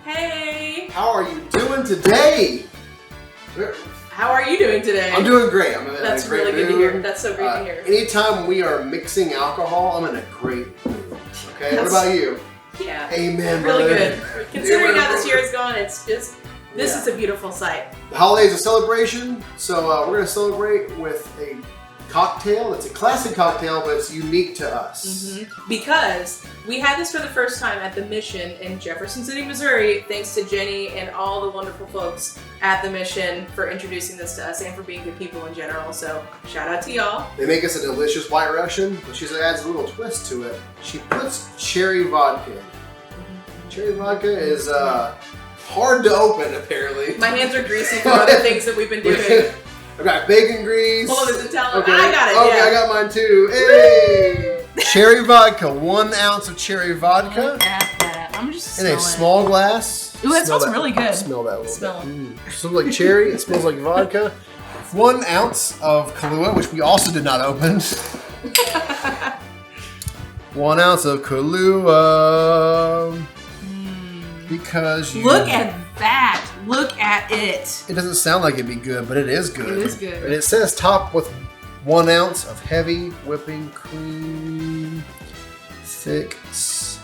Hey! How are you doing today? How are you doing today? I'm doing great. I'm in That's a great really good to mood. hear. That's so great to hear. Anytime we are mixing alcohol, I'm in a great mood. Okay, what about you? Yeah. Amen, Really brother. good. Considering how this year is going, it's just, this is a beautiful sight. The holiday is a celebration, so we're going to celebrate with a cocktail. It's a classic cocktail, but it's unique to us. Because we had this for the first time at the Mission in Jefferson City, Missouri, thanks to Jenny and all the wonderful folks at the Mission for introducing this to us and for being good people in general. So shout out to y'all. They make us a delicious White Russian, but she adds a little twist to it. She puts cherry vodka in. Cherry vodka is hard to open, apparently. My hands are greasy from other things that we've been doing. I've got bacon grease. Hold on, there's a towel. Okay. I got it, Okay, yeah. I got mine too. Hey! Cherry vodka, 1 ounce of cherry vodka. Look at that. I'm just In a small glass. Ooh, that smells really good. Smell that a little Smell bit. It smells like cherry. It smells like vodka. 1 ounce of Kahlua, which we also did not open. 1 ounce of Kahlua. Because you... Look at that. Look at it. It doesn't sound like it'd be good, but it is good. It is good. And it says top with 1 ounce of heavy whipping cream. Thick sucker.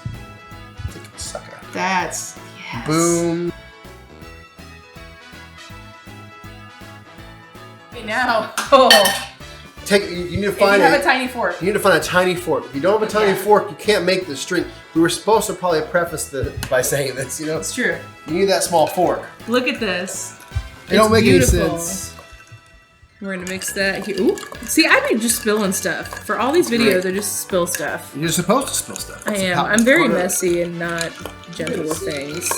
That's, yes. Boom. Okay, now. Oh. You need to If find you have a tiny fork. You need to find a tiny fork. If you don't have a tiny fork, you can't make this drink. We were supposed to probably preface by saying this, you know? It's true. You need that small fork. Look at this. It don't make beautiful. any sense. We're gonna mix that here. Ooh. See, I've been just spilling stuff. For all these videos, I just spill stuff. You're supposed to spill stuff. I am. I'm very messy and not gentle with things.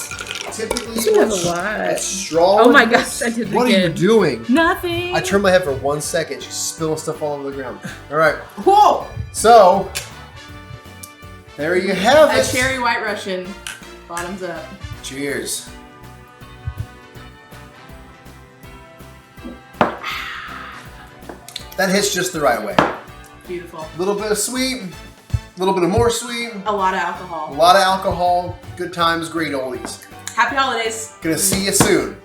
Typically, You have a lot. it's strong. Oh my gosh, I did it What again. are you doing? Nothing. I turned my head for 1 second. She's spilling stuff all over the ground. All right. Whoa! So, there you have A it. cherry White Russian. Bottoms up. Cheers. That hits just the right way. Beautiful. A little bit of sweet, a little bit of more sweet, A lot of a alcohol. lot of alcohol, good times, great oldies. Happy holidays. Gonna see you soon.